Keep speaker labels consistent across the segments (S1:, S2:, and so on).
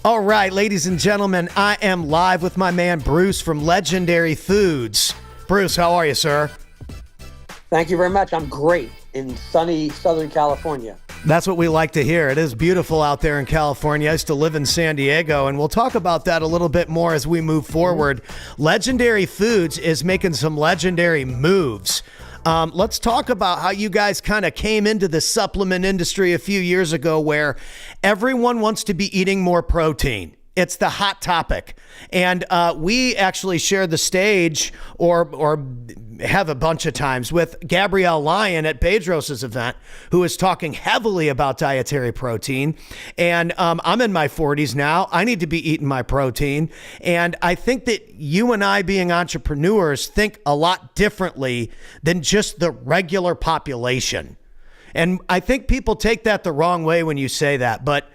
S1: All right, ladies and gentlemen, I am live with my man Bruce from Legendary Foods. Bruce, how are you, sir?
S2: Thank you very much. I'm great in sunny Southern California.
S1: That's what we like to hear. It is beautiful out there in California. I used to live in San Diego, and we'll talk about that a little bit more as we move forward. Legendary Foods is making some legendary moves. Let's talk about how you guys kind of came into the supplement industry a few years ago where everyone wants to be eating more protein. It's the hot topic. And we actually shared the stage or have a bunch of times with Gabrielle Lyon at Bedros' event, who is talking heavily about dietary protein. And I'm in my 40s now. I need to be eating my protein. And I think that you and I, being entrepreneurs, think a lot differently than just the regular population. And I think people take that the wrong way when you say that. But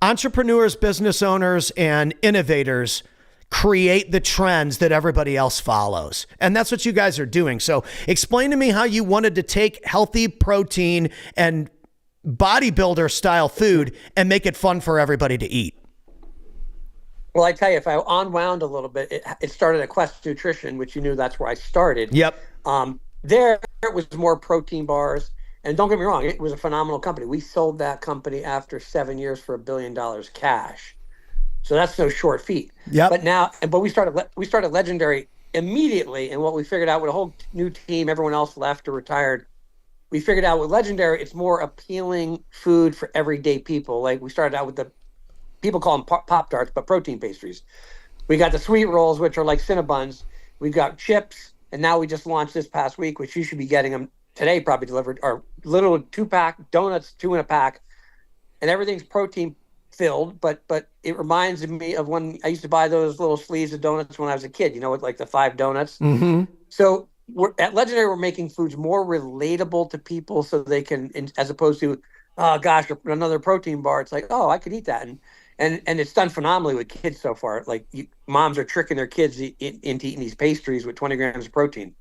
S1: entrepreneurs, business owners, and innovators create the trends that everybody else follows. And that's what you guys are doing. So explain to me how you wanted to take healthy protein and bodybuilder style food and make it fun for everybody to eat.
S2: Well, I tell you, if I unwound a little bit, it started at Quest Nutrition, which you knew that's where I started.
S1: Yep.
S2: There it was more protein bars. And don't get me wrong, it was a phenomenal company. We sold that company after 7 years for $1 billion cash. So that's no short feat.
S1: Yep.
S2: But we started Legendary immediately. And what we figured out with a whole new team, everyone else left or retired, we figured out with Legendary, it's more appealing food for everyday people. Like we started out with the, people call them Pop-Tarts, but protein pastries. We got the sweet rolls, which are like Cinnabons. We've got chips. And now we just launched this past week, which you should be getting them today, probably delivered, are little 2-pack donuts, 2 in a pack. And everything's protein filled, but it reminds me of when I used to buy those little sleeves of donuts when I was a kid, with like the 5 donuts.
S1: Mm-hmm.
S2: So at Legendary, we're making foods more relatable to people so they can, as opposed to, oh gosh, another protein bar. It's like, oh, I could eat that. And it's done phenomenally with kids so far. Like moms are tricking their kids into eating these pastries with 20 grams of protein.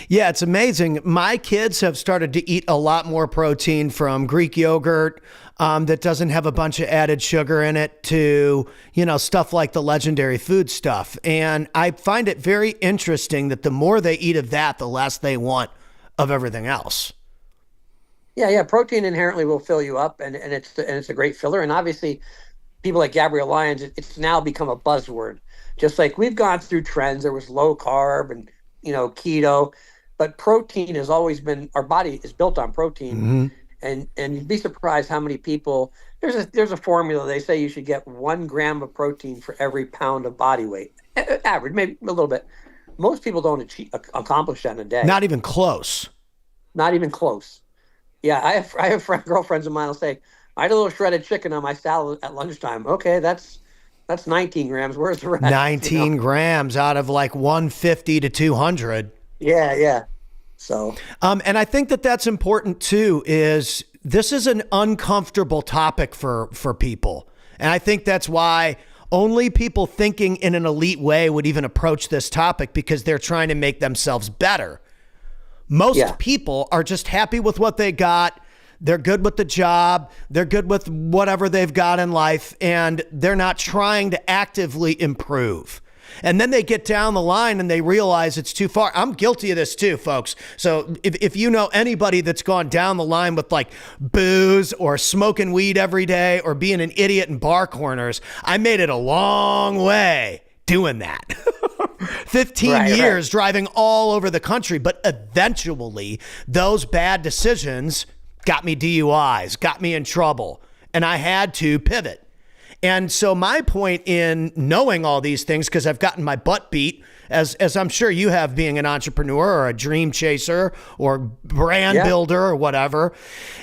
S1: Yeah, it's amazing. My kids have started to eat a lot more protein, from Greek yogurt that doesn't have a bunch of added sugar in it to, stuff like the Legendary Food stuff. And I find it very interesting that the more they eat of that, the less they want of everything else.
S2: Yeah. Protein inherently will fill you up, and it's a great filler. And obviously, people like Gabrielle Lyons, it's now become a buzzword. Just like we've gone through trends, there was low carb and keto, but protein has always been, our body is built on protein.
S1: Mm-hmm.
S2: And you'd be surprised how many people, there's a formula. They say you should get 1 gram of protein for every pound of body weight. Average, maybe a little bit. Most people don't accomplish that in a day.
S1: Not even close.
S2: Not even close. Yeah, I have girlfriends of mine will say, I had a little shredded chicken on my salad at lunchtime. Okay, that's 19 grams. Where's the rest?
S1: 19 grams out of like 150 to 200.
S2: Yeah. So,
S1: and I think that that's important too, is this is an uncomfortable topic for people. And I think that's why only people thinking in an elite way would even approach this topic, because they're trying to make themselves better. Most people are just happy with what they got. They're good with the job. They're good with whatever they've got in life, and they're not trying to actively improve. And then they get down the line and they realize it's too far. I'm guilty of this too, folks. So if you know anybody that's gone down the line with like booze or smoking weed every day or being an idiot in bar corners, I made it a long way doing that. 15 years driving all over the country, but eventually those bad decisions got me DUIs, got me in trouble, and I had to pivot. And so my point in knowing all these things, because I've gotten my butt beat, as I'm sure you have, being an entrepreneur or a dream chaser or brand builder or whatever,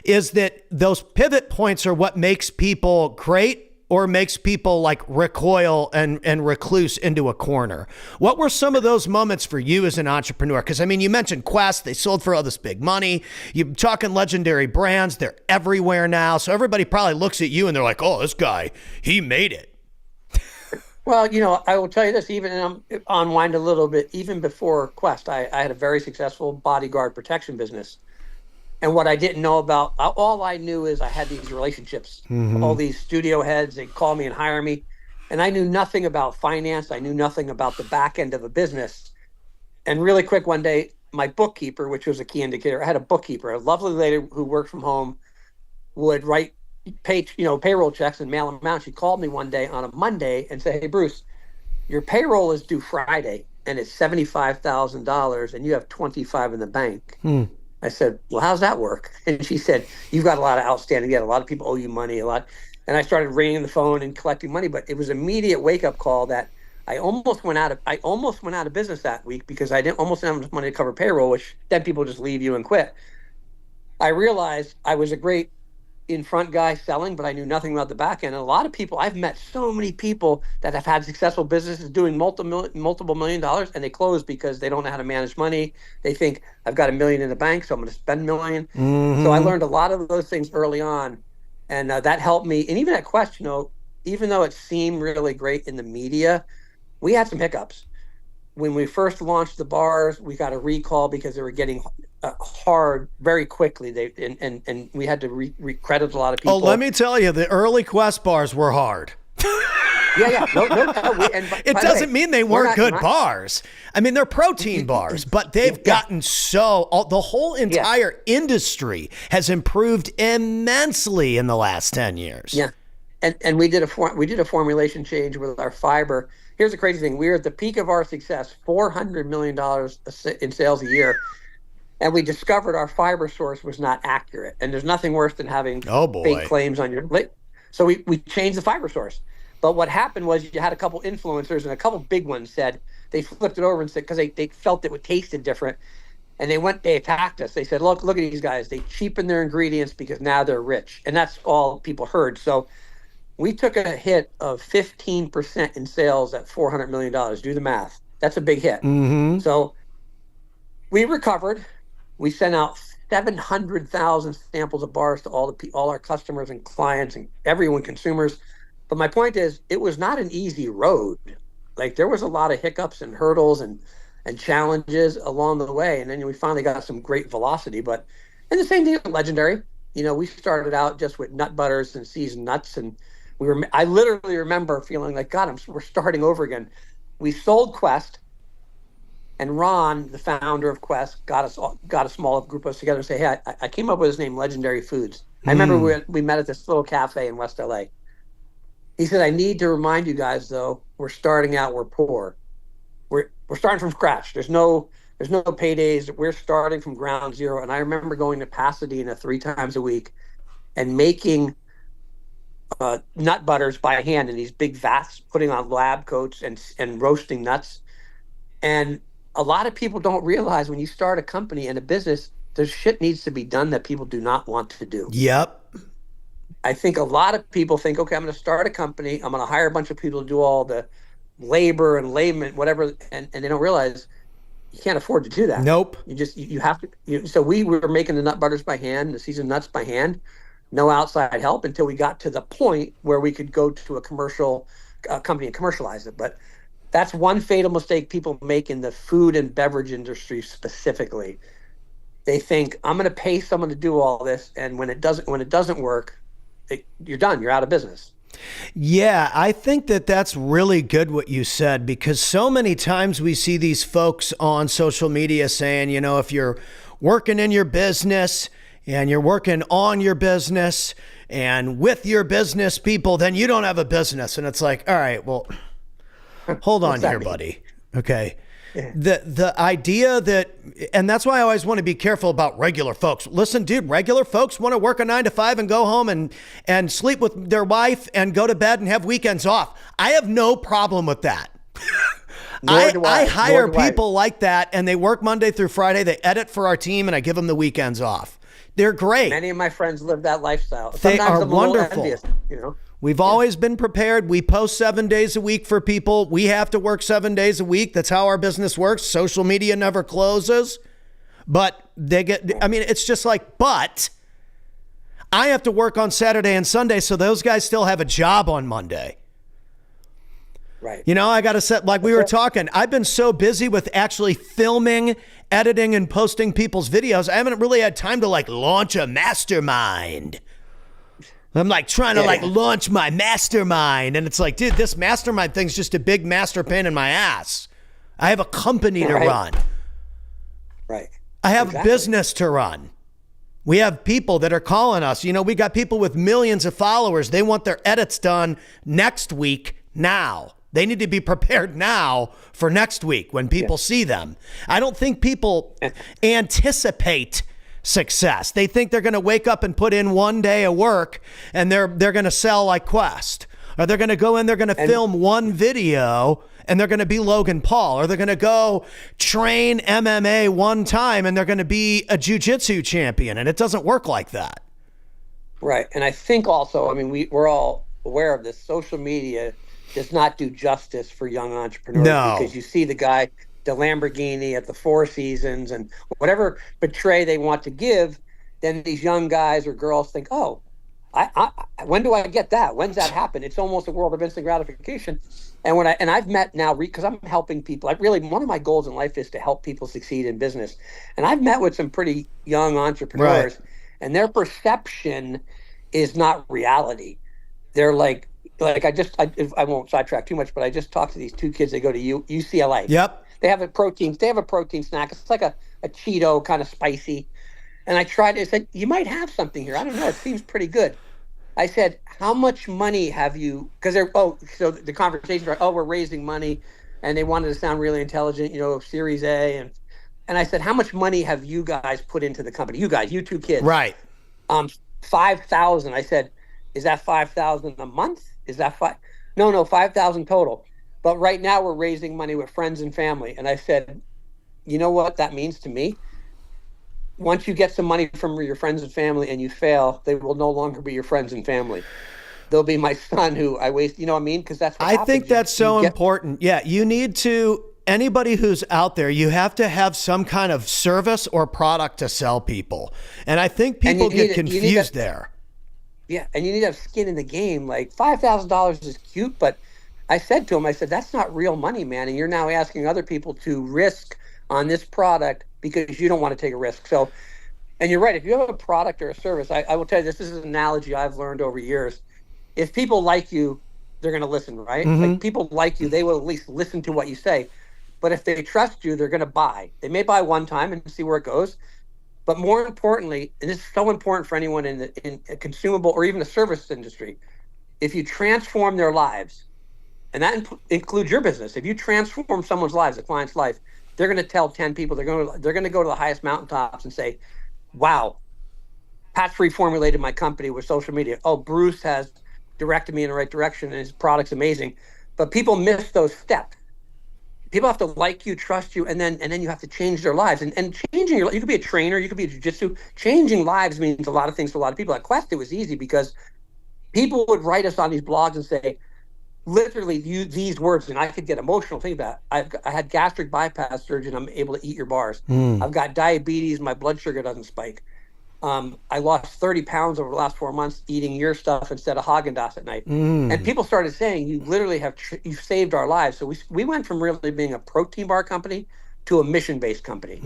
S1: is that those pivot points are what makes people great or makes people like recoil and recluse into a corner. What were some of those moments for you as an entrepreneur? Because, I mean, you mentioned Quest, they sold for all this big money. You're talking Legendary Brands, they're everywhere now. So everybody probably looks at you and they're like, oh, this guy, he made it.
S2: Well, I will tell you this, even unwind a little bit, even before Quest, I had a very successful bodyguard protection business. And what I didn't know about, all I knew is I had these relationships. Mm-hmm. All these studio heads, they'd call me and hire me. And I knew nothing about finance. I knew nothing about the back end of a business. And really quick, one day, my bookkeeper, which was a key indicator, I had a bookkeeper, a lovely lady who worked from home, would payroll checks and mail them out. She called me one day on a Monday and said, "Hey, Bruce, your payroll is due Friday and it's $75,000 and you have 25 in the bank." I said, "Well, how's that work?" And she said, "You've got a lot of outstanding debt. A lot of people owe you money, a lot." And I started ringing the phone and collecting money, but it was an immediate wake up call that I almost went out of business that week because I almost didn't have enough money to cover payroll, which then people just leave you and quit. I realized I was a great in front guy selling, but I knew nothing about the back end. And a lot of people, I've met so many people that have had successful businesses doing multiple million dollars, and they close because they don't know how to manage money. They think, I've got $1 million in the bank, so I'm going to spend $1 million. So I learned a lot of those things early on, and that helped me. And even at Quest, even though it seemed really great in the media, we had some hiccups. When we first launched the bars, we got a recall because they were getting hard very quickly. And we had to recredit a lot of people.
S1: Oh, let me tell you, the early Quest bars were hard.
S2: Yeah. No.
S1: It doesn't mean they weren't good bars. I mean, they're protein bars, but they've gotten the whole entire industry has improved immensely in the last 10 years.
S2: Yeah. And we did a formulation change with our fiber. Here's the crazy thing. We were at the peak of our success, $400 million in sales a year. And we discovered our fiber source was not accurate. And there's nothing worse than having fake claims on your list. So we changed the fiber source. But what happened was you had a couple influencers and a couple big ones said, they flipped it over and said, because they felt it tasted different. And they attacked us. They said, look at these guys. They cheapen their ingredients because now they're rich. And that's all people heard. So we took a hit of 15% in sales at $400 million. Do the math. That's a big hit.
S1: Mm-hmm.
S2: So we recovered. We sent out 700,000 samples of bars to all our customers and clients and everyone, consumers. But my point is, it was not an easy road. Like, there was a lot of hiccups and hurdles and challenges along the way. And then we finally got some great velocity. And the same thing with Legendary. We started out just with nut butters and seasoned nuts. And I literally remember feeling like, God, we're starting over again. We sold Quest. And Ron, the founder of Quest, got a small group of us together and say, "Hey, I came up with his name, Legendary Foods." I remember we met at this little cafe in West LA. He said, "I need to remind you guys, though, we're starting out, we're poor. We're starting from scratch. There's no paydays. We're starting from ground zero." And I remember going to Pasadena 3 times a week and making nut butters by hand in these big vats, putting on lab coats and roasting nuts. And a lot of people don't realize when you start a company and a business, there's shit needs to be done that people do not want to do.
S1: Yep.
S2: I think a lot of people think, okay, I'm going to start a company. I'm going to hire a bunch of people to do all the labor and layman, whatever. And they don't realize you can't afford to do that.
S1: Nope.
S2: You have to. So we were making the nut butters by hand, the seasoned nuts by hand, no outside help until we got to the point where we could go to a commercial company and commercialize it. But that's one fatal mistake people make in the food and beverage industry specifically. They think, I'm going to pay someone to do all this, and when it doesn't work, you're done. You're out of business.
S1: Yeah, I think that's really good what you said, because so many times we see these folks on social media saying, if you're working in your business and you're working on your business and with your business people, then you don't have a business. And it's like, all right, well, hold on here, buddy. Okay. Yeah. The idea that, and that's why I always want to be careful about regular folks. Listen, dude, regular folks want to work a 9 to 5 and go home and sleep with their wife and go to bed and have weekends off. I have no problem with that. I hire people like that, and they work Monday through Friday. They edit for our team, and I give them the weekends off. They're great.
S2: Many of my friends live that lifestyle.
S1: They
S2: Sometimes
S1: are wonderful.
S2: Envious,
S1: We've always been prepared. We post 7 days a week for people. We have to work 7 days a week. That's how our business works. Social media never closes. But it's just like, but I have to work on Saturday and Sunday, so those guys still have a job on Monday.
S2: Right.
S1: I got to set, like we were talking, I've been so busy with actually filming, editing, and posting people's videos. I haven't really had time to launch a mastermind. I'm like trying to like launch my mastermind. And it's like, dude, this mastermind thing's just a big master pain in my ass. I have a company to run.
S2: Right.
S1: I have a business to run. We have people that are calling us. You know, we got people with millions of followers. They want their edits done next week now. They need to be prepared now for next week when people see them. I don't think people anticipate success. They think they're going to wake up and put in one day of work and they're going to sell like Quest. Or they're going to go in, they're going to film one video and they're going to be Logan Paul. Or they're going to go train MMA one time and they're going to be a jiu-jitsu champion. And it doesn't work like that.
S2: Right. And I think also, I mean, we're all aware of this. Social media does not do justice for young entrepreneurs.
S1: No.
S2: Because you see the guy, the Lamborghini at the Four Seasons and whatever portray they want to give, then these young guys or girls think, oh, I when do I get that? When's that happen? It's almost a world of instant gratification. And I've met now, because I'm helping people. One of my goals in life is to help people succeed in business. And I've met with some pretty young entrepreneurs, and their perception is not reality. They're like I won't sidetrack too much, but I just talked to these two kids. They go to UCLA.
S1: Yep.
S2: They have a protein snack. It's like a Cheeto, kind of spicy. And I said, you might have something here. I don't know. It seems pretty good. I said, how much money have you, because so the conversation, we're raising money, and they wanted to sound really intelligent, Series A. And I said, how much money have you guys put into the company? You two kids.
S1: Right.
S2: 5,000. I said, is that 5,000 a month? Is that No, 5,000 total. But right now we're raising money with friends and family. And I said, you know what that means to me? Once you get some money from your friends and family and you fail, they will no longer be your friends and family. They'll be my son who I waste, you know what I mean? Because that's what happens.
S1: think that's so important. Yeah, you need to, anybody who's out there, you have to have some kind of service or product to sell people. And I think people get confused there.
S2: Yeah, and you need to have skin in the game. Like $5,000 is cute, but I said to him, that's not real money, man. And you're now asking other people to risk on this product because you don't want to take a risk. So, and you're right. If you have a product or a service, I will tell you, this is an analogy I've learned over years. If people like you, they're going to listen, right?
S1: Mm-hmm.
S2: Like people like you, they will at least listen to what you say. But if they trust you, they're going to buy. They may buy one time and see where it goes. But more importantly, and this is so important for anyone in a consumable or even a service industry, if you transform their lives, and that includes your business, if you transform someone's lives, a client's life, they're going to tell 10 people, they're going to go to the highest mountaintops and say, wow, Pat's reformulated my company with social media. Oh, Bruce has directed me in the right direction and his product's amazing. But people miss those steps. People have to like you, trust you, and then you have to change their lives. And changing your life, you could be a trainer, you could be a jiu-jitsu. Changing lives means a lot of things to a lot of people. At Quest, it was easy because people would write us on these blogs and say, literally use these words, and I could get emotional thinking about it. I had gastric bypass surgery, and I'm able to eat your bars. I've got diabetes, my blood sugar doesn't spike. I lost 30 pounds over the last 4 months eating your stuff instead of Haagen-Dazs at night. And people started saying, you literally you've saved our lives. So we went from really being a protein bar company to a mission-based company.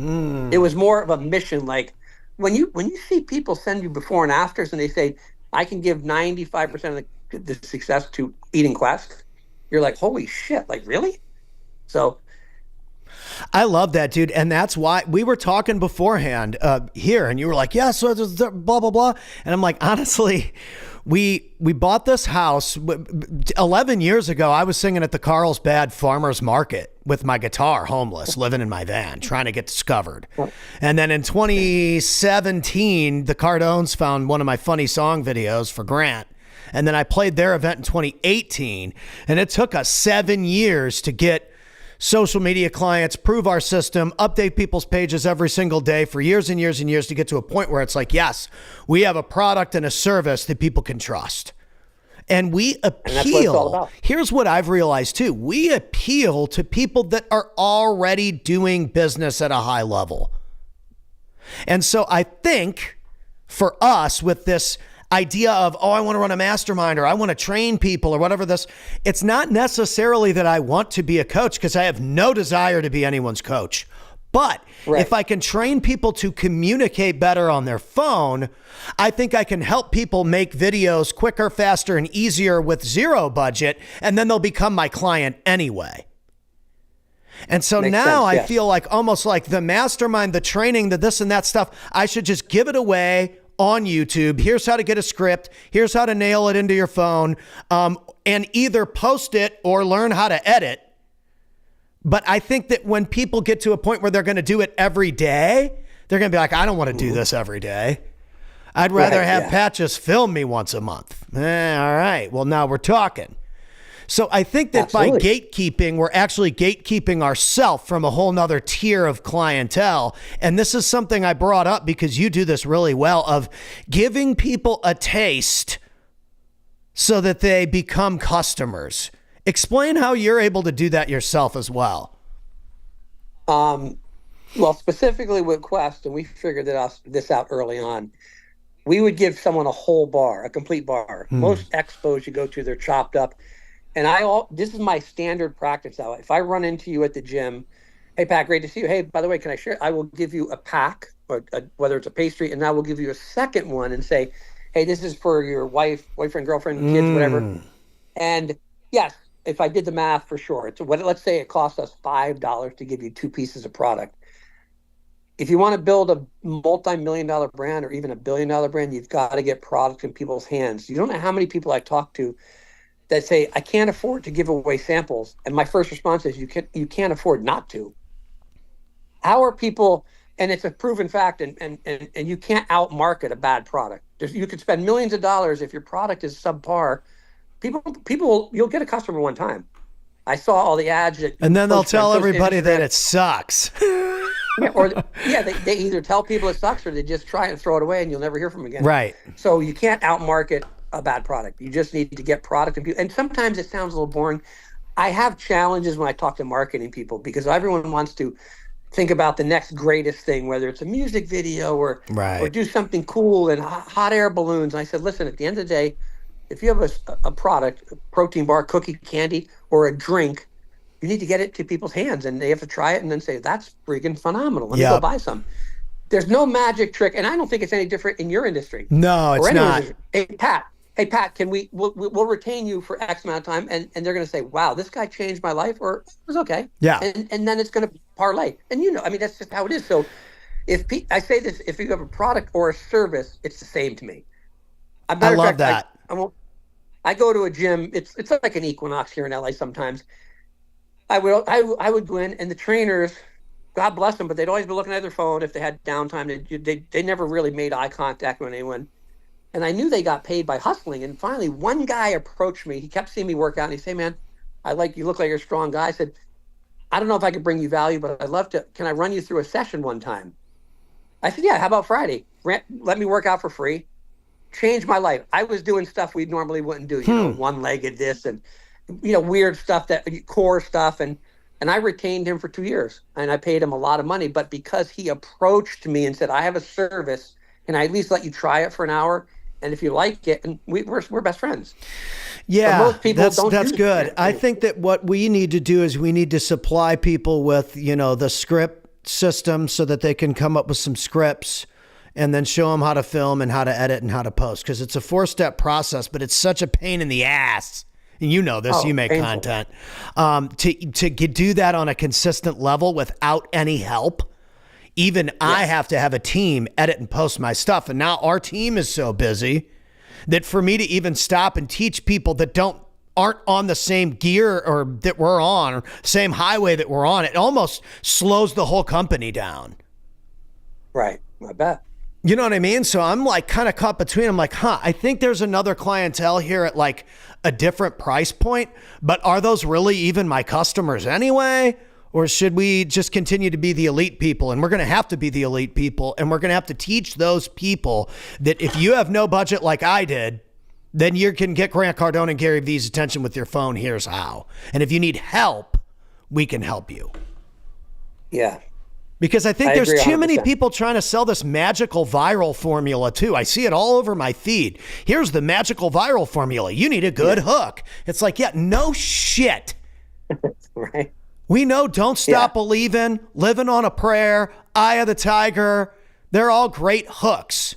S2: It was more of a mission. Like when you see people send you before and afters and they say, I can give 95% of the success to eating Quest, you're like, holy shit, like really? So
S1: I love that, dude. And that's why we were talking beforehand here, and you were like, yeah, so blah, blah, blah. And I'm like, honestly, we bought this house 11 years ago. I was singing at the Carlsbad Farmers Market with my guitar, homeless, living in my van, trying to get discovered. And then in 2017, the Cardenas found one of my funny song videos for Grant. And then I played their event in 2018, and it took us 7 years to get social media clients, prove our system, update people's pages every single day for years and years and years to get to a point where it's like, yes, we have a product and a service that people can trust. And we appeal. And that's what it's all about. Here's what I've realized too. We appeal to people that are already doing business at a high level. And so I think for us with this idea of, I want to run a mastermind or I want to train people or whatever it's not necessarily that I want to be a coach, because I have no desire to be anyone's coach. But
S2: Right.
S1: if I can train people to communicate better on their phone, I think I can help people make videos quicker, faster, and easier with zero budget, and then they'll become my client anyway. And so
S2: Makes
S1: now
S2: sense,
S1: I
S2: yes.
S1: feel like almost like the mastermind, the training, the this and that stuff, I should just give it away on YouTube. Here's how to get a script. Here's how to nail it into your phone, and either post it or learn how to edit. But I think that when people get to a point where they're going to do it every day, they're going to be like, I don't want to do this every day. I'd rather
S2: Right,
S1: have
S2: yeah.
S1: Pat just film me once a month. All right. Well, now we're talking. So I think that by
S2: Absolutely.
S1: gatekeeping, we're actually gatekeeping ourselves from a whole nother tier of clientele. And this is something I brought up because you do this really well, of giving people a taste so that they become customers. Explain how you're able to do that yourself as well.
S2: Well, specifically with Quest, and we figured this out early on, we would give someone a whole bar, a complete bar. Most expos you go to, they're chopped up. And this is my standard practice now. If I run into you at the gym, hey, Pat, great to see you. Hey, by the way, can I share? I will give you a pack, or whether it's a pastry, and I will give you a second one and say, hey, this is for your wife, boyfriend, girlfriend, kids, whatever. And yes, if I did the math for sure, let's say it costs us $5 to give you 2 pieces of product. If you want to build a multi-million-dollar brand or even a billion-dollar brand, you've got to get product in people's hands. You don't know how many people I talk to that say, I can't afford to give away samples. And my first response is, you can't afford not to. How are people, and it's a proven fact, and you can't outmarket a bad product. You could spend millions of dollars if your product is subpar. You'll get a customer one time. I saw all the ads that,
S1: And then they'll tell everybody that it sucks.
S2: They either tell people it sucks or they just try and throw it away and you'll never hear from them again.
S1: Right.
S2: So you can't outmarket a bad product. You just need to get product and people. And sometimes it sounds a little boring. I have challenges when I talk to marketing people because everyone wants to think about the next greatest thing, whether it's a music video or do something cool and hot air balloons. And I said, listen, at the end of the day, if you have a product, a protein bar, cookie, candy, or a drink, you need to get it to people's hands and they have to try it and then say, that's freaking phenomenal. Let me go buy some. There's no magic trick. And I don't think it's any different in your industry.
S1: No, it's not.
S2: Hey, Pat, we'll retain you for X amount of time. And they're going to say, wow, this guy changed my life, or it was okay.
S1: Yeah.
S2: And then it's going to parlay. And that's just how it is. So I say this, if you have a product or a service, it's the same to me.
S1: I love that.
S2: I go to a gym. It's like an Equinox here in LA sometimes. I would go in, and the trainers, God bless them, but they'd always be looking at their phone if they had downtime. They never really made eye contact with anyone. And I knew they got paid by hustling. And finally, one guy approached me. He kept seeing me work out, and he said, man, you look like you're a strong guy. I said, I don't know if I could bring you value, but I'd love to. Can I run you through a session one time? I said, yeah, how about Friday? Let me work out for free. Changed my life. I was doing stuff we normally wouldn't do, one-legged this and, weird stuff, core stuff. And I retained him for 2 years and I paid him a lot of money. But because he approached me and said, I have a service, can I at least let you try it for an hour? And if you like it, and we're best friends.
S1: Yeah,
S2: most people
S1: that's good. I think that what we need to do is we need to supply people with, the script system so that they can come up with some scripts and then show them how to film and how to edit and how to post. Because it's a 4-step process, but it's such a pain in the ass. And you know this, you make
S2: painful
S1: content. To do that on a consistent level without any help. Even I have to have a team edit and post my stuff. And now our team is so busy that for me to even stop and teach people that aren't on the same gear or that we're on, or same highway that we're on, it almost slows the whole company down.
S2: Right. I bet.
S1: You know what I mean? So I'm like kind of caught between. I'm like, I think there's another clientele here at like a different price point, but are those really even my customers anyway? Or should we just continue to be the elite people? And we're going to have to be the elite people. And we're going to have to teach those people that if you have no budget like I did, then you can get Grant Cardone and Gary Vee's attention with your phone. Here's how. And if you need help, we can help you.
S2: Yeah.
S1: Because I think there's
S2: agree
S1: too many
S2: 100%.
S1: people trying to sell this magical viral formula too. I see it all over my feed. Here's the magical viral formula. You need a good hook. It's like, yeah, no shit.
S2: Right.
S1: We know Don't Stop Believin', Living on a Prayer, Eye of the Tiger. They're all great hooks.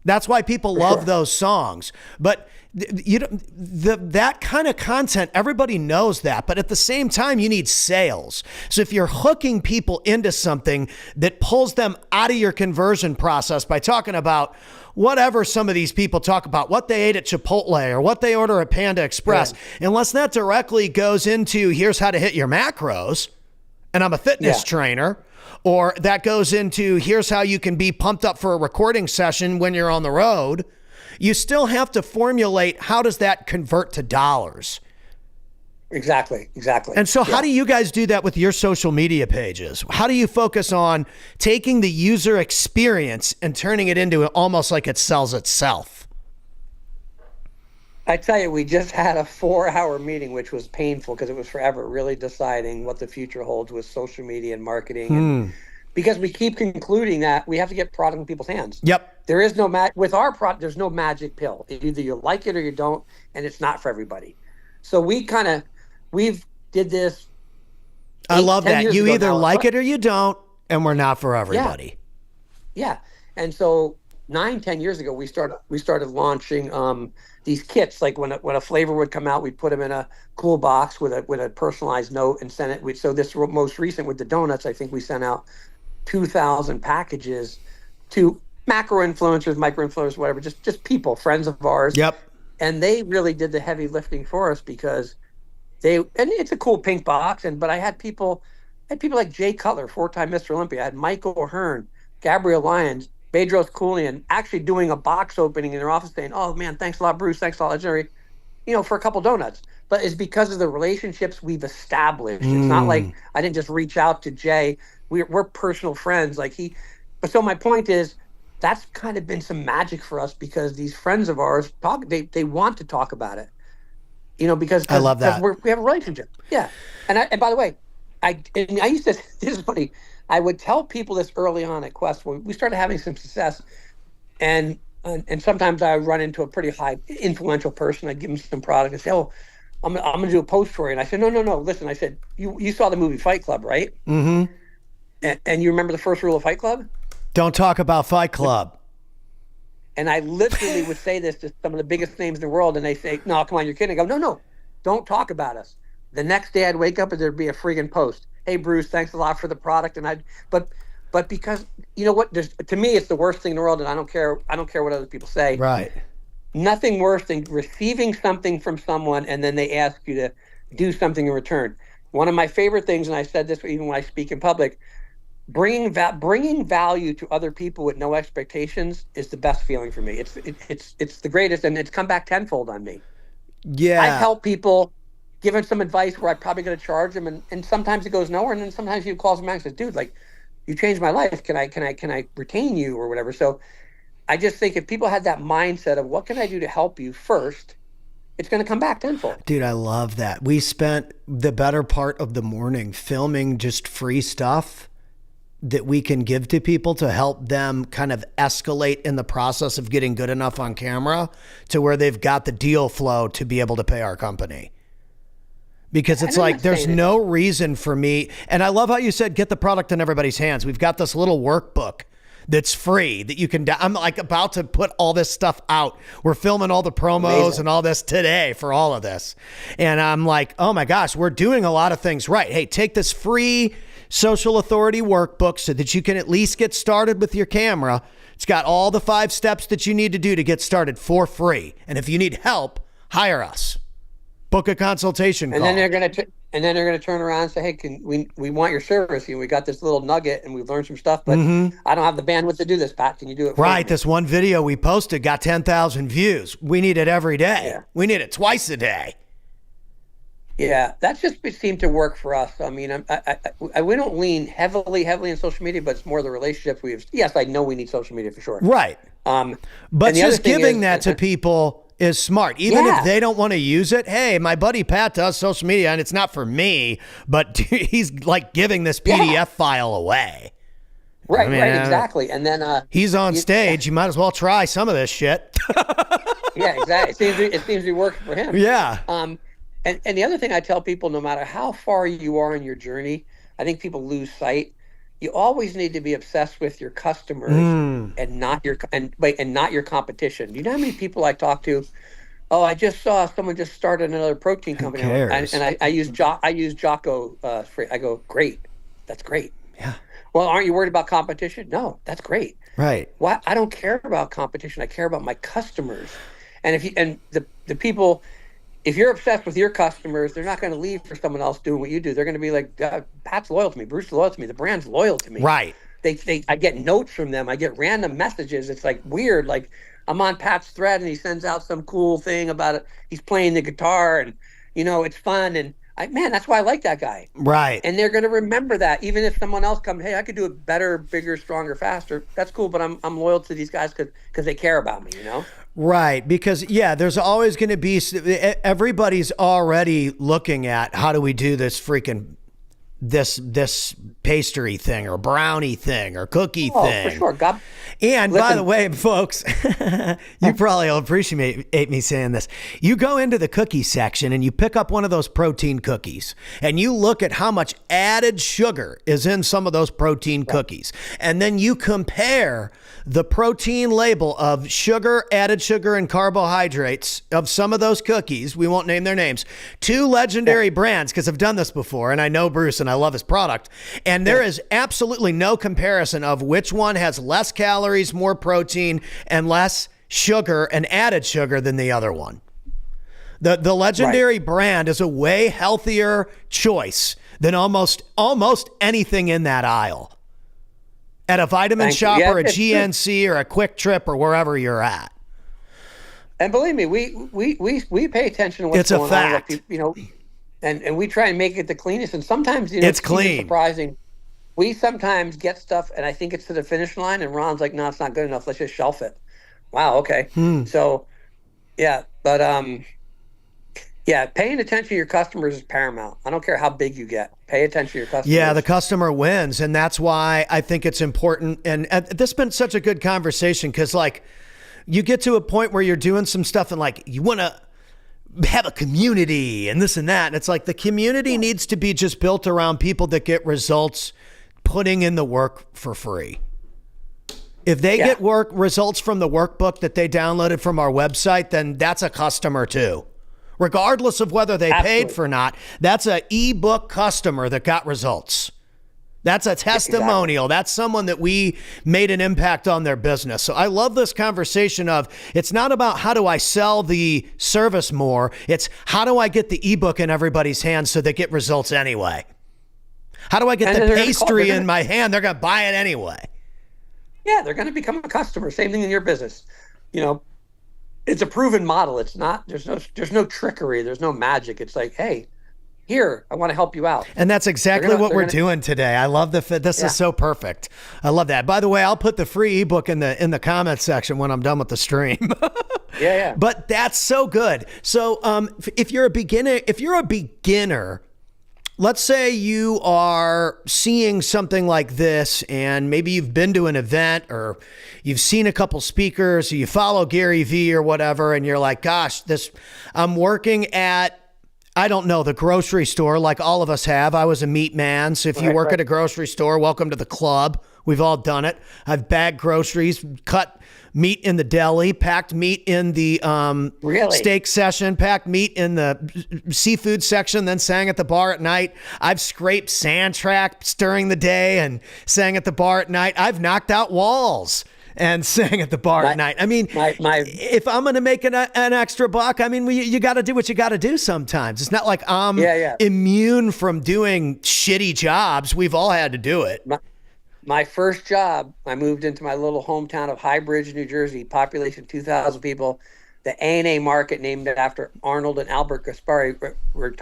S1: That's why people love those songs. But that kind of content, everybody knows that. But at the same time, you need sales. So if you're hooking people into something that pulls them out of your conversion process by talking about whatever some of these people talk about, what they ate at Chipotle or what they order at Panda Express, unless that directly goes into here's how to hit your macros, and I'm a fitness trainer, or that goes into here's how you can be pumped up for a recording session when you're on the road, you still have to formulate how does that convert to dollars.
S2: Exactly.
S1: And so how do you guys do that with your social media pages? How do you focus on taking the user experience and turning it into almost like it sells itself?
S2: I tell you, we just had a 4-hour meeting, which was painful because it was forever really deciding what the future holds with social media and marketing. And because we keep concluding that we have to get product in people's hands.
S1: Yep.
S2: There is no with our product, there's no magic pill. Either you like it or you don't, and it's not for everybody. So we've did this.
S1: I love that. You either like it or you don't, and we're not for everybody.
S2: Yeah. And so 9-10 years ago, we started launching these kits. Like when a flavor would come out, we'd put them in a cool box with a personalized note and send it. So this most recent with the donuts, I think we sent out 2,000 packages to macro influencers, micro influencers, whatever, just people, friends of ours.
S1: Yep.
S2: And they really did the heavy lifting for us because and it's a cool pink box. But I had people like Jay Cutler, 4-time Mr. Olympia. I had Michael O'Hearn, Gabrielle Lyons, Bedros Koulian actually doing a box opening in their office saying, "Oh man, thanks a lot, Bruce. Thanks a lot, Legendary, for a couple donuts." But it's because of the relationships we've established. It's not like I didn't just reach out to Jay. We're personal friends. But so my point is, that's kind of been some magic for us because these friends of ours they want to talk about it. Because
S1: I love that
S2: we have a relationship. Yeah. And by the way, I used to, this is funny. I would tell people this early on at Quest when we started having some success, and sometimes I would run into a pretty high influential person. I'd give them some product and say, "Oh, I'm going to do a post for you." And I said, "No. Listen," I said, you saw the movie Fight Club, right? Mm-hmm. And you remember the first rule of Fight Club?
S1: Don't talk about Fight Club.
S2: And I literally would say this to some of the biggest names in the world, and they say, "No, come on, you're kidding." I go, "No, don't talk about us." The next day I'd wake up and there'd be a friggin' post. "Hey, Bruce, thanks a lot for the product." And but because you know what, to me, it's the worst thing in the world, and I don't care what other people say.
S1: Right.
S2: Nothing worse than receiving something from someone and then they ask you to do something in return. One of my favorite things, and I said this even when I speak in public, bringing value to other people with no expectations is the best feeling for me. It's the greatest, and it's come back tenfold on me.
S1: Yeah.
S2: I've helped people, given some advice where I'm probably going to charge them, and sometimes it goes nowhere, and then sometimes he calls me back and says, "Dude, you changed my life. Can I retain you or whatever?" So I just think if people had that mindset of what can I do to help you first, it's going to come back tenfold.
S1: Dude, I love that. We spent the better part of the morning filming just free stuff that we can give to people to help them kind of escalate in the process of getting good enough on camera to where they've got the deal flow to be able to pay our company. Because it's like, there's no reason for me. And I love how you said, get the product in everybody's hands. We've got this little workbook that's free that you can, I'm like about to put all this stuff out. We're filming all the promos and all this today for all of this. And I'm like, oh my gosh, we're doing a lot of things right. Hey, take this free Social Authority workbook so that you can at least get started with your camera. It's got all the 5 steps that you need to do to get started for free. And if you need help, hire us. Book a consultation call.
S2: And then they're going to turn around and say, "Hey, we want your service. We got this little nugget and we've learned some stuff, but I don't have the bandwidth to do this, Pat. Can you do it for me?"
S1: This one video we posted got 10,000 views. We need it every day. Yeah. We need it twice a day.
S2: Yeah, that just seemed to work for us. I mean, we don't lean heavily in social media, but it's more the relationships we have. Yes, I know we need social media for sure.
S1: Right. But just giving that to people is smart. Even if they don't want to use it. Hey, my buddy Pat does social media and it's not for me, but he's like giving this PDF file away.
S2: Right, right, exactly. And then
S1: he's on stage. You might as well try some of this shit.
S2: Yeah, exactly. It seems to be working for him.
S1: Yeah.
S2: And the other thing I tell people, no matter how far you are in your journey, I think people lose sight. You always need to be obsessed with your customers
S1: Mm,
S2: and not your and not your competition. You know how many people I talk to? Oh, I just saw someone just started another protein
S1: who
S2: company.
S1: cares?
S2: I use Jocko. I go, great, that's great.
S1: Yeah,
S2: Well, aren't you worried about competition? No, that's great.
S1: right.
S2: Why? I don't care about competition. I care about my customers. And if you and the people, if you're obsessed with your customers, they're not going to leave for someone else doing what you do. They're going to be like, Pat's loyal to me, Bruce's loyal to me, the brand's loyal to me.
S1: Right.
S2: I get notes from them. I get random messages. It's like weird. Like I'm on Pat's thread and he sends out some cool thing about it. He's playing the guitar and it's fun. And man, that's why I like that guy.
S1: Right.
S2: And they're going to remember that even if someone else comes, hey, I could do it better, bigger, stronger, faster. That's cool. But I'm loyal to these guys because they care about me,
S1: Right, because yeah, there's always going to be everybody's already looking at how do we do this pastry thing or brownie thing or cookie
S2: Oh,
S1: thing.
S2: for sure. God,
S1: And by
S2: listen.
S1: the way, folks, you probably will appreciate me saying this. You go into the cookie section and you pick up one of those protein cookies and you look at how much added sugar is in some of those protein cookies. And then you compare the protein label of sugar, added sugar, and carbohydrates of some of those cookies. We won't name their names. Two legendary brands, because I've done this before and I know Bruce and I love his product. And there is absolutely no comparison of which one has less calories, more protein, and less sugar and added sugar than the other one. The legendary brand is a way healthier choice than almost anything in that aisle at a Vitamin Shop or a GNC or a Quick Trip or wherever you're at.
S2: And believe me, we pay attention to what's
S1: It's a
S2: going
S1: fact.
S2: on. And we try and make it the cleanest. And sometimes,
S1: It's
S2: it's even
S1: clean.
S2: surprising. We sometimes get stuff, and I think it's to the finish line, and Ron's like, "No, it's not good enough. Let's just shelf it." Wow, okay. So, yeah, but yeah, paying attention to your customers is paramount. I don't care how big you get. Pay attention to your customers.
S1: Yeah, the customer wins. And that's why I think it's important. And this has been such a good conversation because, like, you get to a point where you're doing some stuff and, like, you want to have a community and this and that. And it's like the community needs to be just built around people that get results putting in the work for free. If they get results from the workbook that they downloaded from our website, then that's a customer too. Regardless of whether they paid for not, that's an ebook customer that got results. That's a testimonial. Exactly. That's someone that we made an impact on their business. So I love this conversation of it's not about how do I sell the service more. It's how do I get the ebook in everybody's hands so they get results anyway. How do I get the pastry in my hand? They're going to buy it anyway.
S2: Yeah, they're going to become a customer. Same thing in your business. It's a proven model. It's not, there's no trickery. There's no magic. It's like, hey, here, I want to help you out.
S1: And that's exactly what we're doing today. I love this is so perfect. I love that. By the way, I'll put the free ebook in the comments section when I'm done with the stream.
S2: Yeah.
S1: But that's so good. So if you're a beginner, let's say you are seeing something like this and maybe you've been to an event or you've seen a couple speakers or you follow Gary Vee or whatever, and you're like, gosh, I'm working at, I don't know, the grocery store like all of us have. I was a meat man. So if you work at a grocery store, welcome to the club. We've all done it. I've bagged groceries, cut meat in the deli, packed meat in the steak session, packed meat in the seafood section, then sang at the bar at night. I've scraped sand tracks during the day and sang at the bar at night. I've knocked out walls and sang at the bar at night. I mean, if I'm going to make an extra buck, I mean, you got to do what you got to do sometimes. It's not like I'm immune from doing shitty jobs. We've all had to do it.
S2: My first job, I moved into my little hometown of High Bridge, New Jersey, population 2,000 people. The A&A market, named after Arnold and Albert Gaspari, were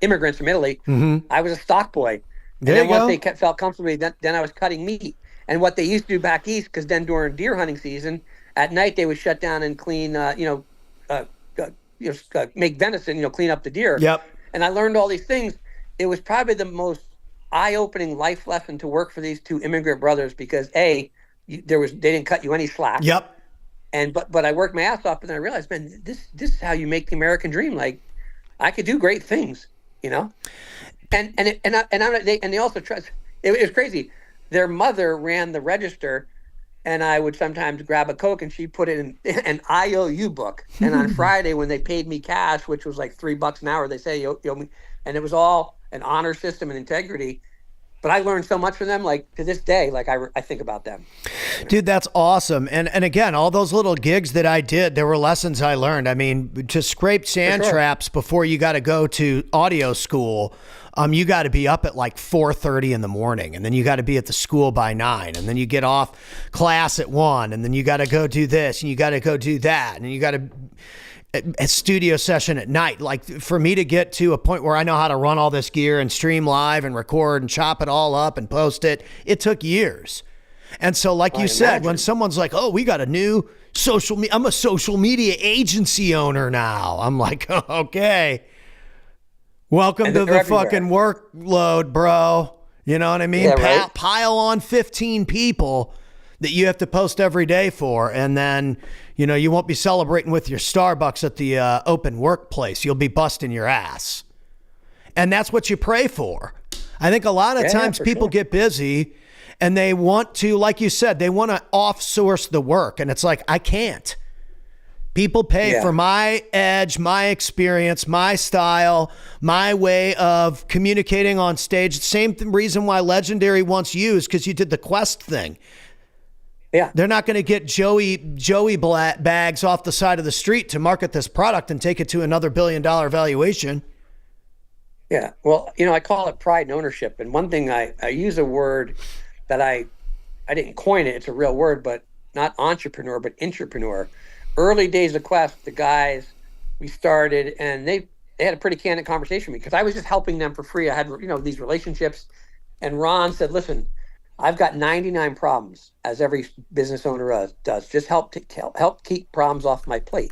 S2: immigrants from Italy. Mm-hmm. I was a stock boy. And then once they felt comfortable, then I was cutting meat. And what they used to do back east, because then during deer hunting season, at night they would shut down and clean, make venison, clean up the deer.
S1: Yep.
S2: And I learned all these things. It was probably the most eye-opening life lesson to work for these two immigrant brothers because they didn't cut you any slack.
S1: Yep.
S2: And but I worked my ass off, and then I realized, man, this is how you make the American dream. Like, I could do great things, you know. And they also trust. It was crazy. Their mother ran the register, and I would sometimes grab a Coke, and she put it in an IOU book. And on Friday, when they paid me cash, which was like $3 an hour, they say you owe me, and it was all an honor system and integrity. But I learned so much from them. Like to this day, like I think about them.
S1: Dude, that's awesome. And again, all those little gigs that I did, there were lessons I learned. I mean, to scrape sand traps before you got to go to audio school, you got to be up at like 4:30 in the morning, and then you got to be at the school by 9, and then you get off class at 1, and then you got to go do this, and you got to go do that, and you got to a studio session at night. Like for me to get to a point where I know how to run all this gear and stream live and record and chop it all up and post it, it took years. And so like you said, when someone's like, oh, we got a new I'm a social media agency owner now. I'm like, oh, okay. Welcome to the fucking workload, bro. You know what I mean?
S2: Yeah, right?
S1: Pile on 15 people that you have to post every day for. And then, you won't be celebrating with your Starbucks at the open workplace. You'll be busting your ass. And that's what you pray for. I think a lot of times people get busy and they want to, like you said, they want to off-source the work. And it's like, I can't. People pay for my edge, my experience, my style, my way of communicating on stage. Same reason why Legendary wants you is because you did the Quest thing.
S2: Yeah.
S1: They're not going to get Joey bags off the side of the street to market this product and take it to another $1 billion valuation.
S2: Yeah. Well, I call it pride and ownership. And one thing I use a word that I didn't coin it. It's a real word, but not entrepreneur, but intrapreneur. Early days of Quest, the guys we started, and they had a pretty candid conversation with me because I was just helping them for free. I had, these relationships. And Ron said, listen, I've got 99 problems, as every business owner does. Just help keep problems off my plate.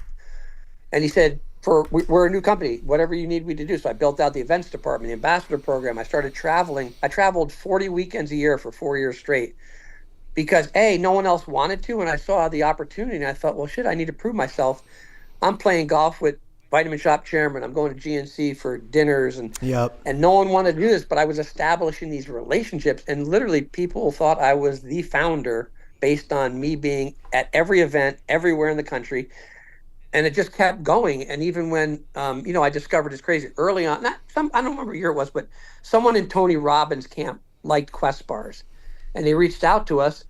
S2: And he said, we're a new company. Whatever you need me to do. So I built out the events department, the ambassador program. I started traveling. I traveled 40 weekends a year for 4 years straight because no one else wanted to. And I saw the opportunity and I thought, well, shit, I need to prove myself. I'm playing golf with Vitamin Shop chairman. I'm going to GNC for dinners and no one wanted to do this, but I was establishing these relationships and literally people thought I was the founder based on me being at every event everywhere in the country. And it just kept going. And even when, I discovered it's crazy early on, I don't remember what year it was, but someone in Tony Robbins' camp liked Quest bars. And they reached out to us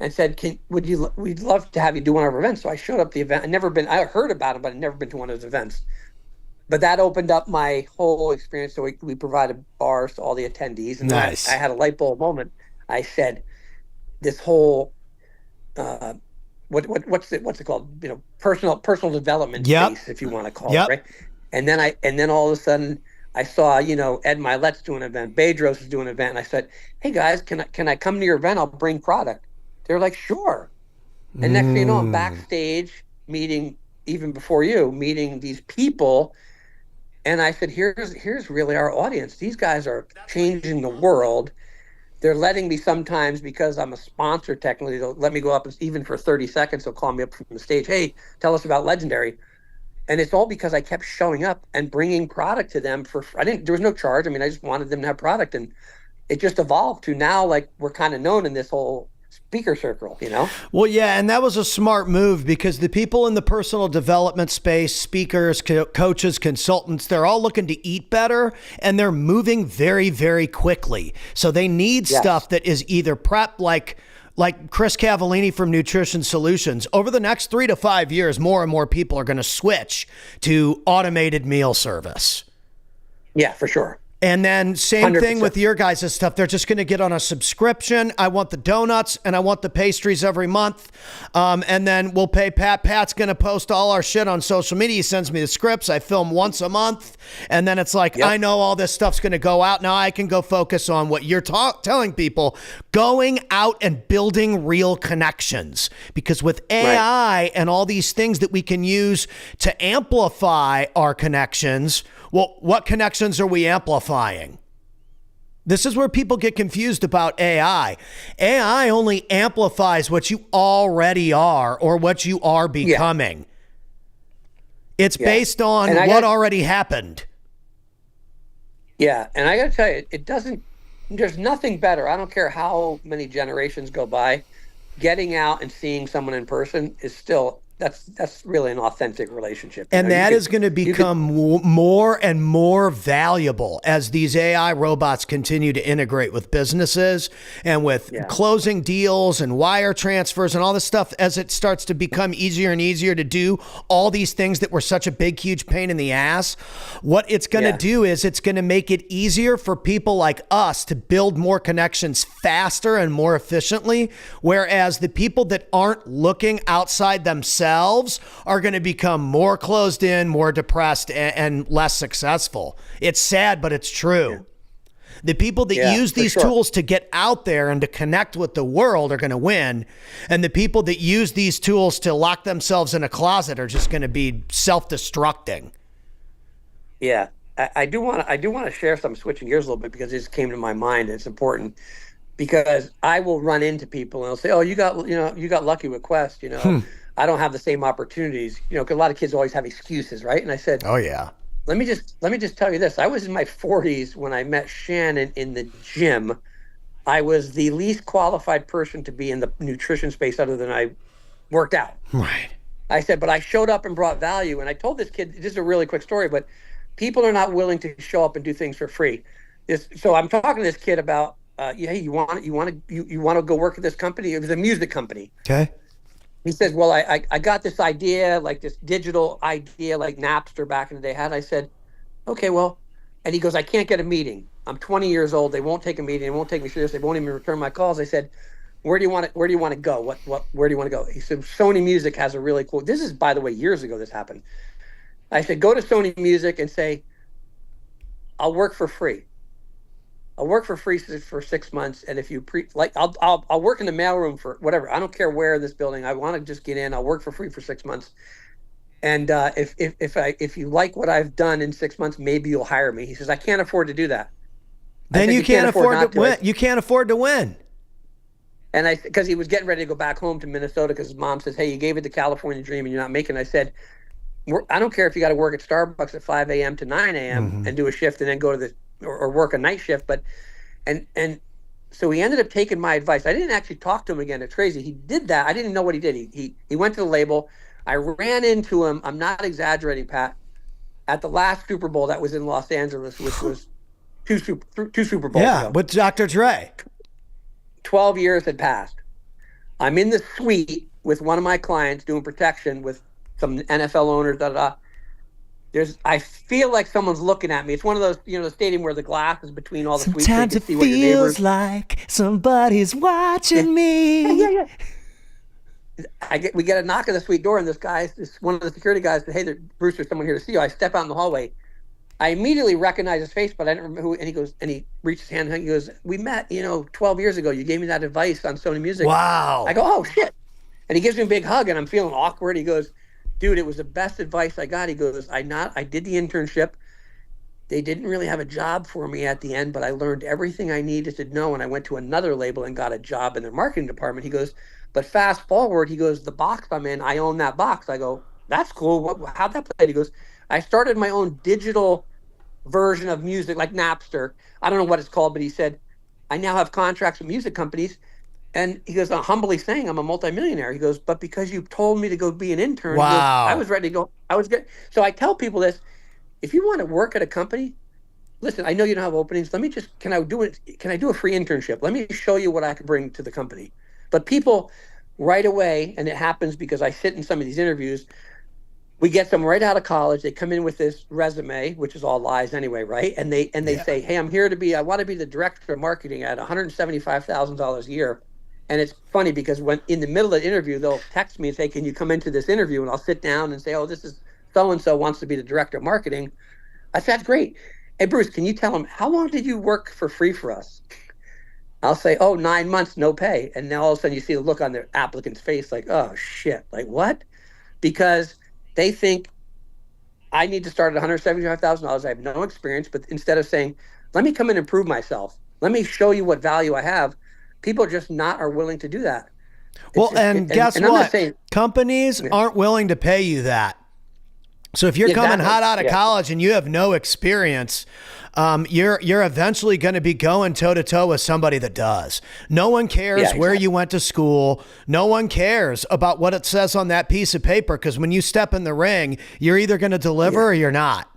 S2: and said, we'd love to have you do one of our events. So I showed up at the event. I heard about it, but I'd never been to one of those events. But that opened up my whole experience. So we provided bars to all the attendees. And
S1: nice.
S2: I had a light bulb moment. I said, this whole, what's it called? Personal development space, if you want to call it, right? And then all of a sudden I saw, Ed Milet's doing an event, Bedros is doing an event, and I said, hey guys, can I come to your event? I'll bring product. They're like, sure. And next thing you know, I'm backstage meeting, even before you, meeting these people. And I said, here's really our audience. These guys are changing the world. They're letting me sometimes, because I'm a sponsor technically, they'll let me go up even for 30 seconds. They'll call me up from the stage. Hey, tell us about Legendary. And it's all because I kept showing up and bringing product to them there was no charge. I mean, I just wanted them to have product, and it just evolved to now, like, we're kind of known in this whole speaker circle,
S1: Well, yeah, and that was a smart move because the people in the personal development space, speakers, coaches, consultants, they're all looking to eat better and they're moving very, very quickly. So they need stuff that is either prep, like Chris Cavallini from Nutrition Solutions. Over the next 3 to 5 years, more and more people are going to switch to automated meal service.
S2: Yeah, for sure.
S1: And then same
S2: 100%.
S1: thing with your guys' stuff. They're just going to get on a subscription. I want the donuts and I want the pastries every month. And then we'll pay Pat. Pat's going to post all our shit on social media. He sends me the scripts. I film once a month. And then it's like, I know all this stuff's going to go out. Now I can go focus on what you're telling people, going out and building real connections. Because with AI and all these things that we can use to amplify our connections, well, what connections are we amplifying? This is where people get confused about AI. AI only amplifies what you already are or what you are becoming. It's based on what already happened.
S2: Yeah, and I got to tell you, it doesn't. There's nothing better. I don't care how many generations go by. Getting out and seeing someone in person is still that's really an authentic relationship.
S1: And that is going to
S2: You could
S1: become more and more valuable as these AI robots continue to integrate with businesses and with
S2: yeah
S1: closing deals and wire transfers and all this stuff. As it starts to become easier and easier to do all these things that were such a big, huge pain in the ass, what it's going to
S2: yeah
S1: do is it's going to make it easier for people like us to build more connections faster and more efficiently. Whereas the people that aren't looking outside themselves are going to become more closed in, more depressed, and less successful. It's sad, but it's
S2: yeah,
S1: true. The people that
S2: yeah
S1: use
S2: for
S1: these
S2: sure.
S1: tools to get out there and to connect with the world are going to win. And the people that use these tools to lock themselves in a closet are just going to be self-destructing.
S2: Yeah, I do want to share some switching gears a little bit because it just came to my mind. It's important because I will run into people and they'll say, "Oh, you got lucky with Quest. I don't have the same opportunities. 'Cause a lot of kids always have excuses, right?" And I said,
S1: Oh, yeah.
S2: let me just tell you this. I was in my 40s when I met Shannon in the gym. I was the least qualified person to be in the nutrition space other than I worked out.
S1: Right.
S2: I said, but I showed up and brought value. And I told this kid, this is a really quick story, but people are not willing to show up and do things for free. So I'm talking to this kid about, yeah, you want to go work at this company? It was a music company.
S1: Okay.
S2: He says, well, I got this idea, like this digital idea, like Napster back in the day had. I said, okay, well, and he goes, I can't get a meeting. I'm 20 years old. They won't take a meeting. They won't take me serious. They won't even return my calls. I said, where do you want to go? Where do you want to go? He said, Sony Music has a really cool, this is, by the way, years ago this happened. I said, go to Sony Music and say, I'll work for free. I'll work for free for 6 months. And if you I'll work in the mailroom for whatever. I don't care where in this building. I want to just get in. I'll work for free for 6 months. And if you like what I've done in 6 months, maybe you'll hire me. He says, I can't afford to do that. I
S1: Then
S2: said,
S1: you can't afford
S2: not
S1: to win. You can't afford to win.
S2: And because he was getting ready to go back home to Minnesota because his mom says, hey, you gave it the California dream and you're not making it. I said, I don't care if you got to work at Starbucks at 5 a.m. to 9 a.m.
S1: Mm-hmm.
S2: and do a shift and then go to or work a night shift. But, and so he ended up taking my advice. I didn't actually talk to him again. It's crazy. He did that. I didn't know what he did. He went to the label. I ran into him. I'm not exaggerating, Pat, at the last Super Bowl that was in Los Angeles, which was two Super Bowls
S1: Yeah,
S2: ago.
S1: with Dr. Dre.
S2: 12 years had passed. I'm in the suite with one of my clients doing protection with some NFL owners. I feel like someone's looking at me. It's one of those, the stadium where the glass is between all the suites. So you
S1: Sometimes
S2: can
S1: it
S2: see what your neighbors.
S1: feels like somebody's watching me.
S2: Yeah. We get a knock at the suite door, and this one of the security guys said, "Hey, Bruce, there's someone here to see you." I step out in the hallway. I immediately recognize his face, but I didn't remember who. And he goes, and he reaches his hand, and he goes, "We met, 12 years ago. You gave me that advice on Sony Music."
S1: Wow.
S2: I go, "Oh shit!" And he gives me a big hug, and I'm feeling awkward. He goes, "Dude, it was the best advice I got." He goes, I did the internship. They didn't really have a job for me at the end, but I learned everything I needed to know. And I went to another label and got a job in their marketing department. He goes, but fast forward, he goes, the box I'm in, I own that box. I go, that's cool. How'd that play? He goes, I started my own digital version of music, like Napster. I don't know what it's called, but he said, I now have contracts with music companies. And he goes, I'm humbly saying I'm a multimillionaire. He goes, but because you told me to go be an intern, he goes,
S1: Wow.
S2: I was ready to go. I was good. So I tell people this: if you want to work at a company, listen, I know you don't have openings. Can I do it? Can I do a free internship? Let me show you what I can bring to the company. But people right away, and it happens because I sit in some of these interviews, we get them right out of college. They come in with this resume, which is all lies anyway, right? And they say, hey, I want to be the director of marketing at $175,000 a year. And it's funny because when in the middle of the interview, they'll text me and say, can you come into this interview? And I'll sit down and say, oh, this is so-and-so wants to be the director of marketing. I said, that's great. Hey, Bruce, can you tell him, how long did you work for free for us? I'll say, 9 months, no pay. And now all of a sudden you see the look on the applicant's face like, oh, shit, like what? Because they think I need to start at $175,000. I have no experience. But instead of saying, let me come in and prove myself, let me show you what value I have, people just are willing to do that.
S1: Well, guess what?
S2: I'm not saying,
S1: companies aren't willing to pay you that. So if you're coming
S2: Exactly.
S1: hot out of
S2: Yeah.
S1: college and you have no experience, you're eventually going to be going toe to toe with somebody that does. No one cares
S2: Yeah,
S1: where
S2: exactly.
S1: you went to school. No one cares about what it says on that piece of paper, because when you step in the ring, you're either going to deliver
S2: Yeah.
S1: or you're not.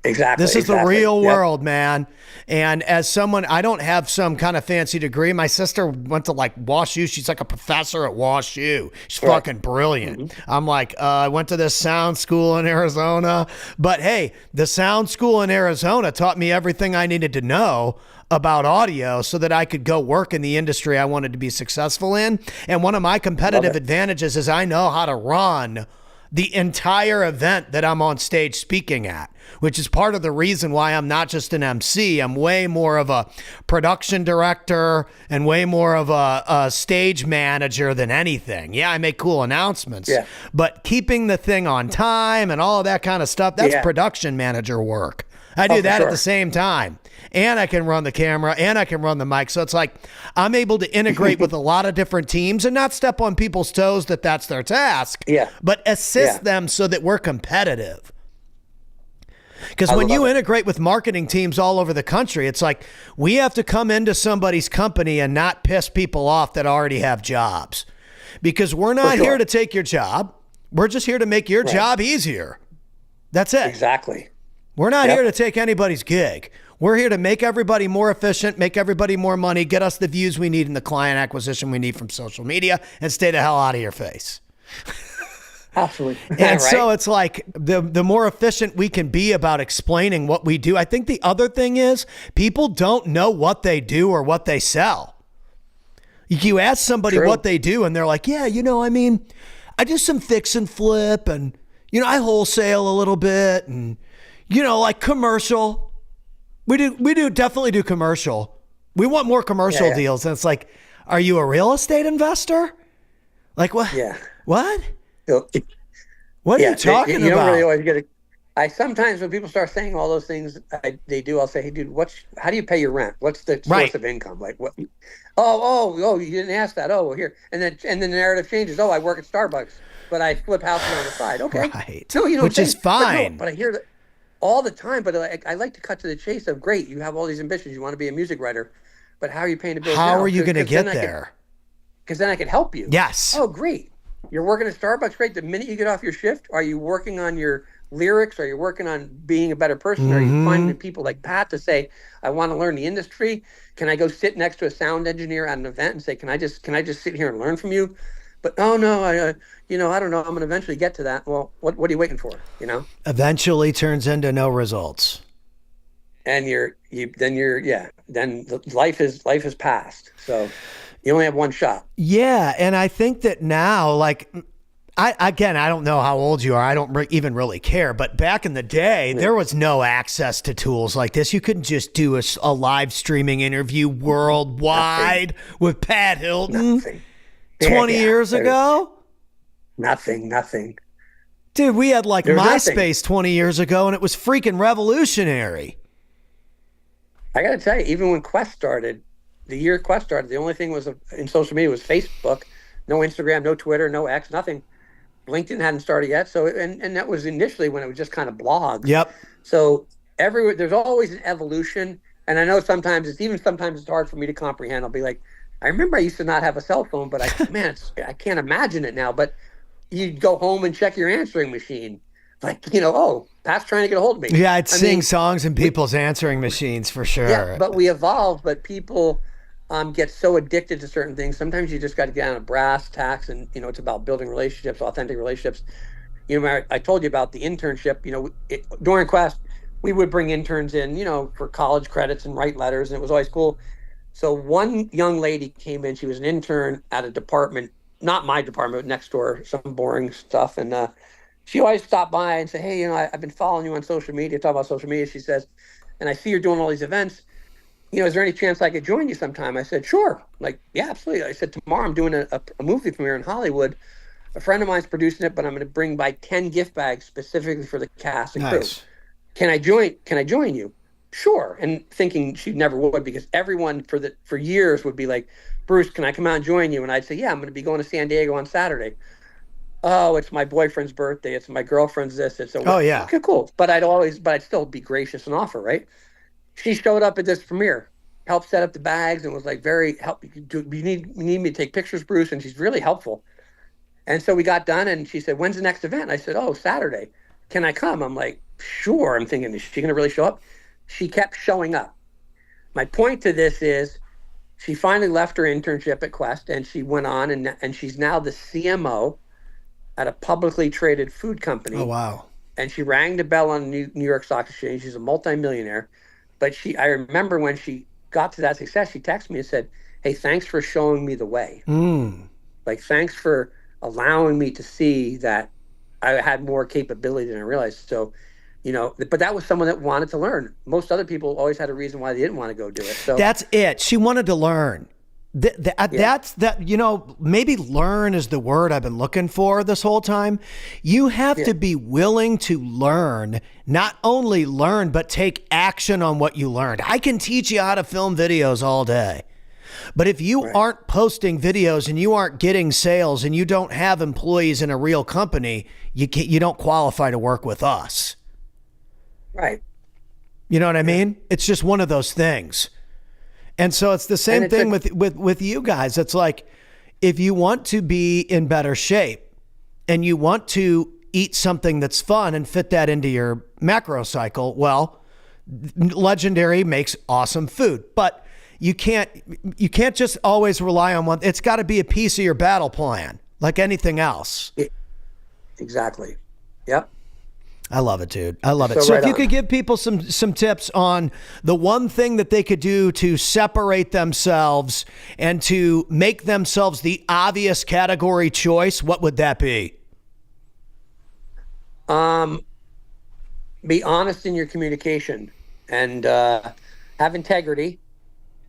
S2: Exactly.
S1: This is the
S2: Exactly.
S1: real
S2: Yep.
S1: world, man. And as someone, I don't have some kind of fancy degree. My sister went to like WashU. She's like a professor at WashU. She's
S2: Right.
S1: fucking brilliant.
S2: Hmm.
S1: I'm like, I went to this sound school in Arizona. But hey, the sound school in Arizona taught me everything I needed to know about audio so that I could go work in the industry I wanted to be successful in. And one of my
S2: Love
S1: competitive
S2: it.
S1: advantages is I know how to run the entire event that I'm on stage speaking at, which is part of the reason why I'm not just an MC. I'm way more of a production director and way more of a stage manager than anything. Yeah, I make cool announcements,
S2: Yeah.
S1: but keeping the thing on time and all of that kind of stuff, that's
S2: Yeah.
S1: production manager work. I
S2: Oh,
S1: do
S2: for
S1: that at
S2: sure.
S1: the same time. And I can run the camera and I can run the mic. So it's like I'm able to integrate with a lot of different teams and not step on people's toes that that's their task,
S2: Yeah.
S1: but assist
S2: Yeah.
S1: them so that we're competitive. Because
S2: I
S1: when you
S2: love it.
S1: integrate with marketing teams all over the country, it's like we have to come into somebody's company and not piss people off that already have jobs. Because we're not
S2: sure.
S1: here to take your job. We're just here to make your job easier. That's it.
S2: Exactly.
S1: We're not
S2: Yep.
S1: here to take anybody's gig. We're here to make everybody more efficient, make everybody more money, get us the views we need and the client acquisition we need from social media, and stay the hell out of your face.
S2: Absolutely.
S1: And
S2: Right?
S1: so it's like the more efficient we can be about explaining what we do. I think the other thing is people don't know what they do or what they sell. You ask somebody
S2: True.
S1: what they do and they're like, yeah, I mean, I do some fix and flip and, I wholesale a little bit and, like commercial. We definitely do commercial. We want more commercial
S2: Yeah.
S1: deals. And it's like, are you a real estate investor? Like what?
S2: Yeah.
S1: What?
S2: So,
S1: What are
S2: yeah.
S1: you talking
S2: you
S1: about?
S2: don't really always get it. I sometimes when people start saying all those things, I'll say, hey, dude, how do you pay your rent? What's the source
S1: Right.
S2: of income? Like what? Oh, you didn't ask that. Oh, well, here. And then the narrative changes. Oh, I work at Starbucks, but I flip houses on the side. Okay.
S1: Right.
S2: No, you know,
S1: Which is fine.
S2: But I hear that all the time. But I like to cut to the chase of great. You have all these ambitions. You want to be a music writer, but how are you paying the bills?
S1: How
S2: now?
S1: are you going to
S2: 'Cause
S1: get
S2: then
S1: there?
S2: Because then I can help you.
S1: Yes.
S2: Oh, great. You're working at Starbucks. Great. The minute you get off your shift, are you working on your lyrics? Are you working on being a better person? Are you finding people like Pat to say, I want to learn the industry? Can I go sit next to a sound engineer at an event and say, can I just sit here and learn from you? But oh no, I don't know. I'm going to eventually get to that. Well, what are you waiting for?
S1: Eventually turns into no results.
S2: And then life is past. So you only have one shot.
S1: Yeah, and I think that now, like, I don't know how old you are. I don't even really care. But back in the day, there was no access to tools like this. You couldn't just do a live streaming interview worldwide with Pat Hilton
S2: Nothing.
S1: 20
S2: Yeah,
S1: years ago.
S2: Nothing.
S1: Dude, we had like
S2: There was nothing.
S1: MySpace 20 years ago, and it was freaking revolutionary.
S2: I got to tell you, even when Quest started, the year Quest started, the only thing was in social media was Facebook, no Instagram, no Twitter, no X, nothing. LinkedIn hadn't started yet, so and that was initially when it was just kind of blogs.
S1: Yep.
S2: So there's always an evolution, and I know sometimes it's hard for me to comprehend. I'll be like, I remember I used to not have a cell phone, but I can't imagine it now. But you'd go home and check your answering machine, like oh, Pat's trying to get a hold of me.
S1: Yeah, I'd
S2: I
S1: sing
S2: mean,
S1: songs in people's answering machines for sure.
S2: yeah, but we evolve. But people get so addicted to certain things. Sometimes you just got to get down to brass tacks, and it's about building relationships, authentic relationships. I told you about the internship. During Quest, we would bring interns in, for college credits and write letters, and it was always cool. So one young lady came in. She was an intern at a department, not my department, but next door, some boring stuff, and she always stopped by and say, hey, I've been following you on social media, talk about social media. She says, and I see you're doing all these events. Is there any chance I could join you sometime? I said, sure. Like, yeah, absolutely. I said, tomorrow I'm doing a movie premiere in Hollywood. A friend of mine's producing it, but I'm going to bring by 10 gift bags specifically for the cast and crew.
S1: Nice.
S2: Can I join you? Sure. And thinking she never would, because everyone for years would be like, Bruce, can I come out and join you? And I'd say, yeah, I'm going to be going to San Diego on Saturday. oh, it's my boyfriend's birthday, it's my girlfriend's this, it's a
S1: Oh yeah.
S2: okay, cool. But I'd still be gracious and offer, right? She showed up at this premiere, helped set up the bags, and was like, very help. You need me to take pictures, Bruce, and she's really helpful. And so we got done, and she said, "When's the next event?" I said, "Oh, Saturday. Can I come?" I'm like, "Sure." I'm thinking, is she going to really show up? She kept showing up. My point to this is, she finally left her internship at Quest, and she went on, and she's now the CMO at a publicly traded food company.
S1: Oh wow.
S2: And she rang the bell on New York Stock Exchange. She's a multimillionaire. But I remember when she got to that success, she texted me and said, "Hey, thanks for showing me the way. Like, thanks for allowing me to see that I had more capability than I realized." So, but that was someone that wanted to learn. Most other people always had a reason why they didn't want to go do it. So
S1: that's it. She wanted to learn. That's maybe learn is the word I've been looking for this whole time. You have to be willing to learn, not only learn, but take action on what you learned. I can teach you how to film videos all day, but if you aren't posting videos and you aren't getting sales and you don't have employees in a real company, you don't qualify to work with us.
S2: Right.
S1: You know what I mean? It's just one of those things. And so it's the same thing with you guys. It's like, if you want to be in better shape and you want to eat something that's fun and fit that into your macro cycle, well, Legendary makes awesome food, but you can't just always rely on one. It's got to be a piece of your battle plan, like anything else.
S2: Exactly. Yep.
S1: I love it, dude. I love it. So if you could give people some tips on the one thing that they could do to separate themselves and to make themselves the obvious category choice, what would that be?
S2: Be honest in your communication and have integrity.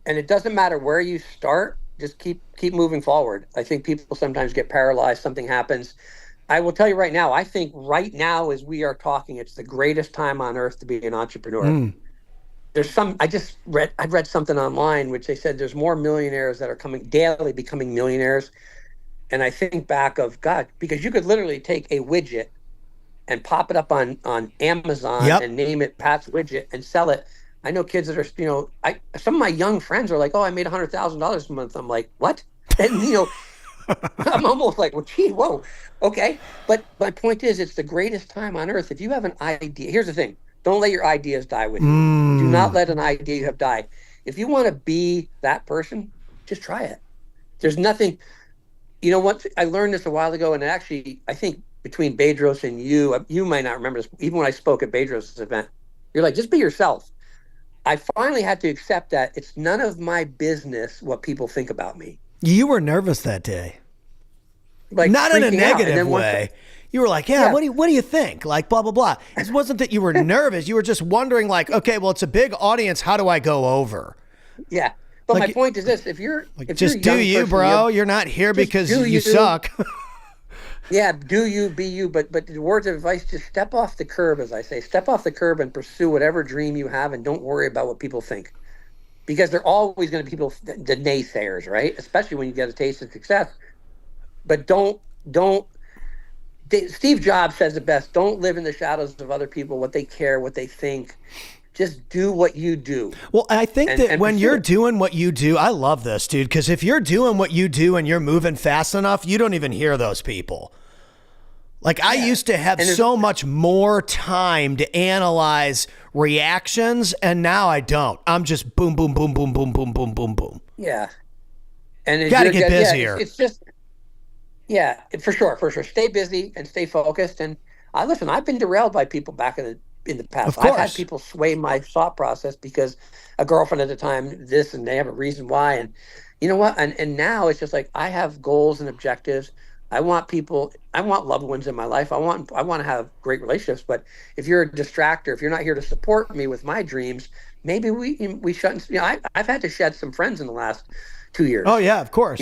S2: And it doesn't matter where you start, just keep moving forward. I think people sometimes get paralyzed, something happens. I will tell you right now, I think right now as we are talking, it's the greatest time on earth to be an entrepreneur. I've read something online which they said there's more millionaires that are coming daily, becoming millionaires. And I think back of God, because you could literally take a widget and pop it up on Amazon and name it Pat's Widget and sell it. I know kids that are, some of my young friends are like, "Oh, I made $100,000 a month." I'm like, "What?" And I'm almost like, well, gee, whoa, okay. But my point is, it's the greatest time on earth. If you have an idea, here's the thing: don't let your ideas die with you. Do not let an idea you have die. If you want to be that person, just try it. There's nothing. You know what? I learned this a while ago, and actually, I think between Bedros and you might not remember this. Even when I spoke at Bedros' event, you're like, just be yourself. I finally had to accept that it's none of my business what people think about me.
S1: You were nervous that day.
S2: Like,
S1: not in a negative way. You were like, yeah, what do you think? Like, blah, blah, blah. It wasn't that you were nervous. You were just wondering, like, okay, well, it's a big audience. How do I go over?
S2: Yeah. But my point is this: if you're
S1: just do you, bro. You're not here because you suck.
S2: Yeah, do you, be you. But the words of advice: just step off the curb, as I say. Step off the curb and pursue whatever dream you have, and don't worry about what people think. Because there are always going to be people, the naysayers, right? Especially when you get a taste of success. But don't. Steve Jobs says it best: don't live in the shadows of other people, what they care, what they think. Just do what you do.
S1: Well, I think that when you're doing what you do, I love this, dude, because if you're doing what you do and you're moving fast enough, you don't even hear those people. Like, I used to have so much more time to analyze reactions, and now I don't. I'm just boom, boom, boom, boom, boom, boom, boom, boom, boom.
S2: Yeah. And
S1: you got to get busier.
S2: It's just, for sure. Stay busy and stay focused. And listen, I've been derailed by people back in the past. I've had people sway my thought process because a girlfriend at the time, this, and they have a reason why. And you know what? And now it's just like, I have goals and objectives. I want loved ones in my life. I want to have great relationships. But if you're a distractor, if you're not here to support me with my dreams, maybe we shouldn't. I've had to shed some friends in the last 2 years.
S1: Oh yeah, of course.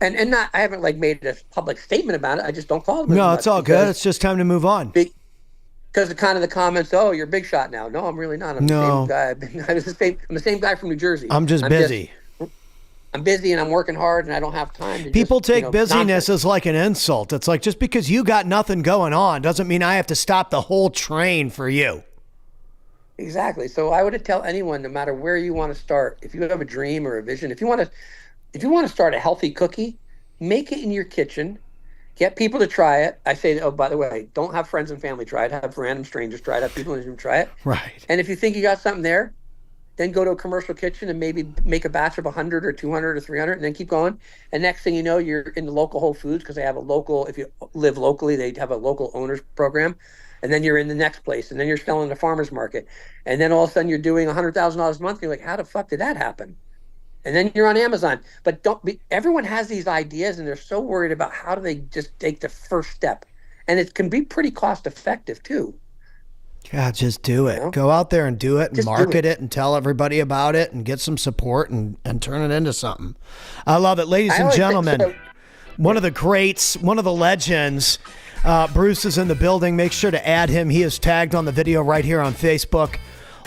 S2: And not, I haven't made a public statement about it. I just don't call them.
S1: No, it's all good. It's just time to move on.
S2: Because kind of the comments, "Oh, you're a big shot now." No, I'm really not. I'm the same guy. I'm the same guy from New Jersey.
S1: I'm just busy.
S2: I'm busy and I'm working hard and I don't have time to
S1: People
S2: just,
S1: take busyness
S2: nonsense.
S1: as like an insult. It's like, just because you got nothing going on doesn't mean I have to stop the whole train for you.
S2: Exactly. So I would tell anyone, no matter where you want to start, if you have a dream or a vision, if you want to start a healthy cookie, make it in your kitchen. Get people to try it. I say, oh, by the way, don't have friends and family try it. Have random strangers try it. Have people in the room try it.
S1: Right.
S2: And if you think you got something there, then go to a commercial kitchen and maybe make a batch of 100 or 200 or 300 and then keep going. And next thing you know, you're in the local Whole Foods because they have a local, if you live locally, they have a local owners program. And then you're in the next place. And then you're selling at a farmer's market. And then all of a sudden you're doing $100,000 a month. And you're like, how the fuck did that happen? And then you're on Amazon. But everyone has these ideas and they're so worried about how do they just take the first step. And it can be pretty cost effective too.
S1: God, just do it. Go out there and do it and
S2: Just do
S1: market
S2: it.
S1: it and tell everybody about it and get some support and turn it into something. I love it. Ladies and
S2: always think
S1: gentlemen,
S2: so.
S1: one of the greats, one of the legends, Bruce is in the building. Make sure to add him. He is tagged on the video right here on Facebook.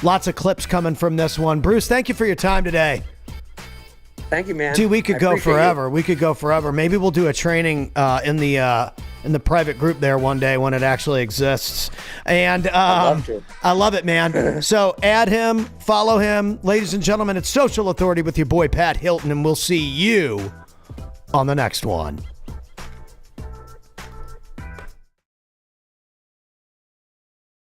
S1: Lots of clips coming from this one. Bruce, thank you for your time today.
S2: Thank you, man.
S1: Dude, we could
S2: I
S1: go
S2: appreciate
S1: forever.
S2: it.
S1: We could go forever. Maybe we'll do a training in the private group there one day when it actually exists. And
S2: love to.
S1: I love it, man. So add him, follow him. Ladies and gentlemen, it's Social Authority with your boy Pat Hilton, and we'll see you on the next one.